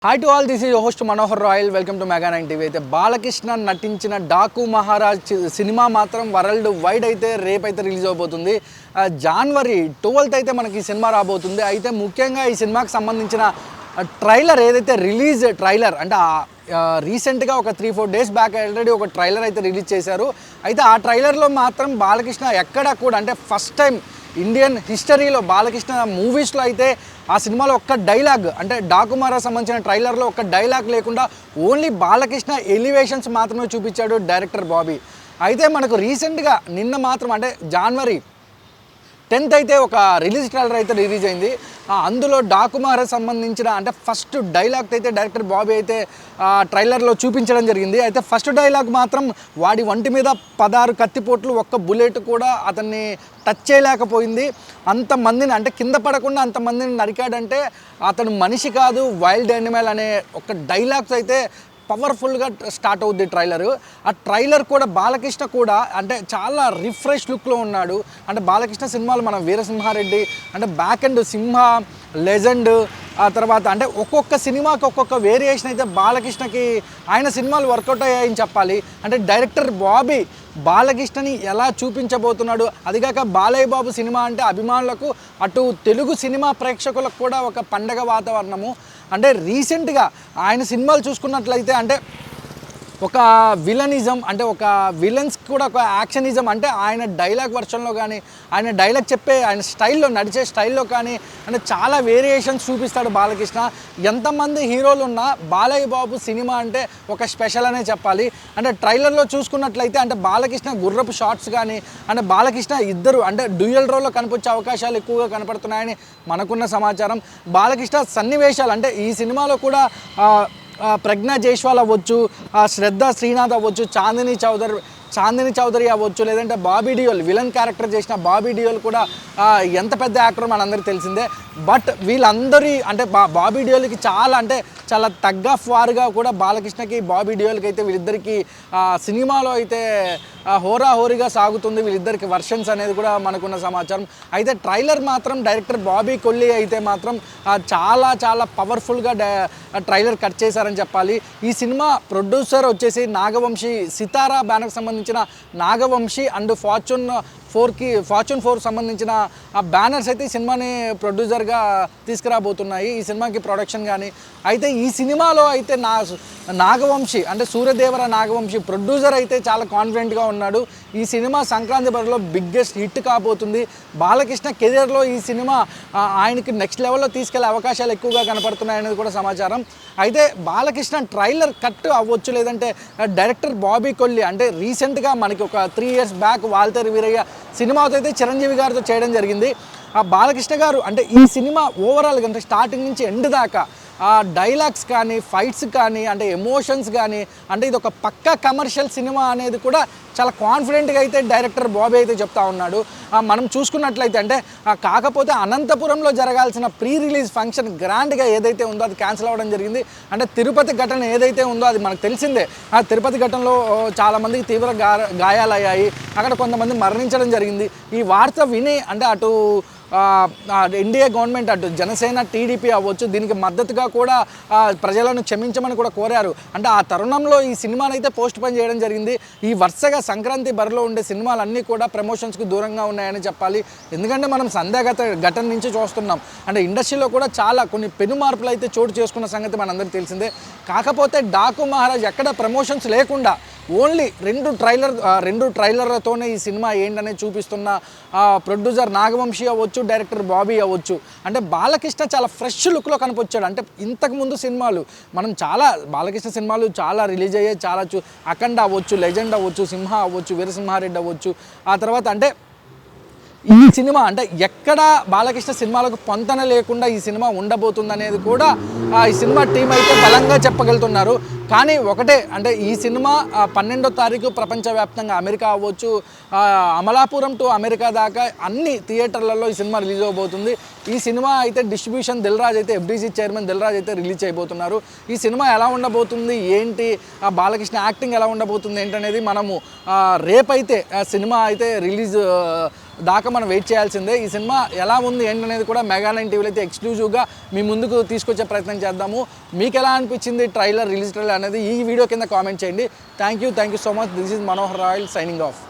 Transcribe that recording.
Hi to all, this is host Manohar royal. Welcome to mega 9 TV. అయితే బాలకృష్ణ నటించిన Daaku Maharaj cinema మాత్రం world wide అయితే రేపైతే రిలీజ్ అవబోతుంది. జనవరి 12th అయితే మనకి ఈ సినిమా రాబోతుంది. అయితే ముఖ్యంగా ఈ సినిమాకి సంబంధించిన ట్రైలర్ ఏదైతే ట్రైలర్ అంటే రీసెంట్గా ఒక 3-4 డేస్ బ్యాక్ ఆల్రెడీ ఒక ట్రైలర్ అయితే రిలీజ్ చేశారు. అయితే ఆ ట్రైలర్లో మాత్రం బాలకృష్ణ ఎక్కడా కూడా అంటే ఫస్ట్ టైం ఇండియన్ హిస్టరీలో బాలకృష్ణ మూవీస్లో అయితే ఆ సినిమాలో ఒక్క డైలాగ్ అంటే డాకుమారా సంబంధించిన ట్రైలర్లో ఒక్క డైలాగ్ లేకుండా ఓన్లీ బాలకృష్ణ ఎలివేషన్స్ మాత్రమే చూపించాడు డైరెక్టర్ బాబీ. అయితే మనకు రీసెంట్గా నిన్న మాత్రం అంటే జనవరి 10th అయితే ఒక రిలీజ్ ట్రైలర్ అయితే రిలీజ్ అయింది. అందులో డాకుమారా సంబంధించిన అంటే ఫస్ట్ డైలాగ్ అయితే డైరెక్టర్ బాబీ అయితే ట్రైలర్లో చూపించడం జరిగింది. అయితే ఫస్ట్ డైలాగ్ మాత్రం వాడి ఒంటి మీద 16 కత్తిపోట్లు, ఒక్క బుల్లెట్ కూడా అతన్ని టచ్ చేయలేకపోయింది. అంతమందిని అంటే కింద పడకుండా అంతమందిని నరికాడంటే అతను మనిషి కాదు, వైల్డ్ యానిమల్ అనే ఒక డైలాగ్స్ అయితే పవర్ఫుల్గా స్టార్ట్ అవుద్ది ట్రైలరు. ఆ ట్రైలర్ కూడా బాలకృష్ణ కూడా అంటే చాలా రిఫ్రెష్ లుక్లో ఉన్నాడు. అంటే బాలకృష్ణ సినిమాలు మనం వీరసింహారెడ్డి అంటే బ్యాక్ అండ్ సింహ, లెజెండ్, ఆ తర్వాత అంటే ఒక్కొక్క సినిమాకి ఒక్కొక్క వేరియేషన్ అయితే బాలకృష్ణకి ఆయన సినిమాలు వర్కౌట్ అయ్యాయని చెప్పాలి. అంటే డైరెక్టర్ బాబీ బాలకృష్ణని ఎలా చూపించబోతున్నాడు, అదిగాక బాలయ్య బాబు సినిమా అంటే అభిమానులకు అటు తెలుగు సినిమా ప్రేక్షకులకు కూడా ఒక పండగ వాతావరణము. అంటే రీసెంట్గా ఆయన సినిమాలు చూసుకున్నట్లయితే అంటే ఒక విలనిజం అంటే ఒక విలన్స్కి కూడా ఒక యాక్షనిజం అంటే ఆయన డైలాగ్ వర్షన్లో కానీ ఆయన డైలాగ్ చెప్పే ఆయన స్టైల్లో నడిచే స్టైల్లో కానీ అంటే చాలా వేరియేషన్స్ చూపిస్తాడు బాలకృష్ణ. ఎంతమంది హీరోలు ఉన్నా బాలయ్య బాబు సినిమా అంటే ఒక స్పెషల్ అనే చెప్పాలి. అంటే ట్రైలర్లో చూసుకున్నట్లయితే అంటే బాలకృష్ణ గుర్రపు షార్ట్స్ కానీ అంటే బాలకృష్ణ ఇద్దరు అంటే డ్యూయల్ రోల్లో కనిపించే అవకాశాలు ఎక్కువగా కనపడుతున్నాయని మనకున్న సమాచారం. బాలకృష్ణ సన్నివేశాలు అంటే ఈ సినిమాలో కూడా ప్రజ్ఞా జైస్వాల్ అవ్వచ్చు, శ్రద్ధ శ్రీనాథ్ అవ్వచ్చు, చాందిని చౌదరి అవ్వచ్చు, లేదంటే బాబీ డియోల్ విలన్ క్యారెక్టర్ చేసిన బాబీ డియోల్ కూడా ఎంత పెద్ద యాక్టర్ మనందరికీ తెలిసిందే. బట్ వీళ్ళందరి అంటే బాబీ డియోల్కి చాలా తగ్గ వారుగా కూడా బాలకృష్ణకి బాబీ డియోల్కి అయితే వీళ్ళిద్దరికీ సినిమాలో అయితే హోరాహోరీగా సాగుతుంది వీళ్ళిద్దరికి వర్షన్స్ అనేది కూడా మనకున్న సమాచారం. అయితే ట్రైలర్ మాత్రం డైరెక్టర్ బాబీ కొల్లి అయితే మాత్రం చాలా పవర్ఫుల్గా ట్రైలర్ కట్ చేశారని చెప్పాలి. ఈ సినిమా ప్రొడ్యూసర్ వచ్చేసి నాగవంశీ, సితారా బ్యానర్కి సంబంధించిన నాగవంశీ అండ్ ఫార్చ్యూన్ 4 సంబంధించిన ఆ బ్యానర్స్ అయితే ఈ సినిమాని ప్రొడ్యూసర్గా తీసుకురాబోతున్నాయి, ఈ సినిమాకి ప్రొడక్షన్ కానీ. అయితే ఈ సినిమాలో అయితే నాగవంశీ అంటే సూర్యదేవర నాగవంశీ ప్రొడ్యూసర్ అయితే చాలా కాన్ఫిడెంట్గా ఉన్నాడు. ఈ సినిమా సంక్రాంతి బరిలో బిగ్గెస్ట్ హిట్ కాబోతుంది. బాలకృష్ణ కెరియర్లో ఈ సినిమా ఆయనకి నెక్స్ట్ లెవెల్లో తీసుకెళ్లే అవకాశాలు ఎక్కువగా కనపడుతున్నాయనేది కూడా సమాచారం. అయితే బాలకృష్ణ ట్రైలర్ కట్ అవ్వచ్చు, లేదంటే డైరెక్టర్ బాబీ కొల్లి అంటే రీసెంట్గా మనకి ఒక 3 years బ్యాక్ వాల్తేరు వీరయ్య సినిమాతో అయితే చిరంజీవి గారితో చేయడం జరిగింది. ఆ బాలకృష్ణ గారు అంటే ఈ సినిమా ఓవరాల్గా అంటే స్టార్టింగ్ నుంచి ఎండ్ దాకా ఆ డైలాగ్స్ కానీ ఫైట్స్ కానీ అంటే ఎమోషన్స్ కానీ అంటే ఇది ఒక పక్కా కమర్షియల్ సినిమా అనేది కూడా చాలా కాన్ఫిడెంట్గా అయితే డైరెక్టర్ బాబీ అయితే చెప్తా ఉన్నాడు. మనం చూసుకున్నట్లయితే అంటే కాకపోతే అనంతపురంలో జరగాల్సిన ప్రీ రిలీజ్ ఫంక్షన్ గ్రాండ్గా ఏదైతే ఉందో అది క్యాన్సిల్ అవ్వడం జరిగింది. అంటే తిరుపతి ఘటన ఏదైతే ఉందో అది మనకు తెలిసిందే. ఆ తిరుపతి ఘటనలో చాలామందికి తీవ్ర గాయాలయ్యాయి, అక్కడ కొంతమంది మరణించడం జరిగింది. ఈ వార్త విని అంటే అటు ఎన్డీఏ గవర్నమెంట్ అటు జనసేన, టీడీపీ అవ్వచ్చు దీనికి మద్దతుగా కూడా ప్రజలను క్షమించమని కూడా కోరారు. అంటే ఆ తరుణంలో ఈ సినిమాని అయితే పోస్ట్ పోన్ చేయడం జరిగింది. ఈ వరుసగా సంక్రాంతి బరిలో ఉండే సినిమాలన్నీ కూడా ప్రమోషన్స్కి దూరంగా ఉన్నాయని చెప్పాలి. ఎందుకంటే మనం ఘటన నుంచి చూస్తున్నాం అంటే ఇండస్ట్రీలో కూడా చాలా కొన్ని పెను మార్పులు అయితే చోటు చేసుకున్న సంగతి మనందరికీ తెలిసిందే. కాకపోతే డాకు మహారాజ్ ఎక్కడ ప్రమోషన్స్ లేకుండా ఓన్లీ 2 ట్రైలర్లతోనే ఈ సినిమా ఏంటనే చూపిస్తున్న ప్రొడ్యూసర్ నాగవంశీ అవ్వచ్చు, డైరెక్టర్ బాబీ అవ్వచ్చు. అంటే బాలకృష్ణ చాలా ఫ్రెష్ లుక్లో కనిపించాడు. అంటే ఇంతకుముందు సినిమాలు మనం బాలకృష్ణ సినిమాలు చాలా రిలీజ్ అయ్యాయి, అఖండ అవ్వచ్చు, లెజెండ్ అవ్వచ్చు, సింహ అవ్వచ్చు, వీరసింహారెడ్డి అవ్వచ్చు. ఆ తర్వాత అంటే ఈ సినిమా అంటే ఎక్కడ బాలకృష్ణ సినిమాలకు పొంతన లేకుండా ఈ సినిమా ఉండబోతుంది అనేది కూడా ఈ సినిమా టీం అయితే బలంగా చెప్పగలుగుతున్నారు. కానీ ఒకటే అంటే ఈ సినిమా 12వ తారీఖు ప్రపంచవ్యాప్తంగా అమెరికా అవ్వచ్చు, అమలాపురం టు అమెరికా దాకా అన్ని థియేటర్లలో ఈ సినిమా రిలీజ్ అవబోతుంది. ఈ సినిమా అయితే డిస్ట్రిబ్యూషన్ దిల్రాజ్ అయితే FDC చైర్మన్ దిల్రాజ్ అయితే రిలీజ్ చేయబోతున్నారు. ఈ సినిమా ఎలా ఉండబోతుంది ఏంటి, బాలకృష్ణ యాక్టింగ్ ఎలా ఉండబోతుంది ఏంటనేది మనము రేపైతే సినిమా అయితే రిలీజ్ దాకా మనం వెయిట్ చేయాల్సిందే. ఈ సినిమా ఎలా ఉంది ఏంటనేది కూడా మెగా 9 టీవీలో అయితే ఎక్స్క్లూజివ్గా మీ ముందుకు తీసుకొచ్చే ప్రయత్నం చేద్దాము. మీకు ఎలా అనిపించింది రిలీజ్ ట్రైలర్ అనేది ఈ వీడియో కింద కామెంట్ చేయండి. Thank you so much. This is Manohar royal signing off.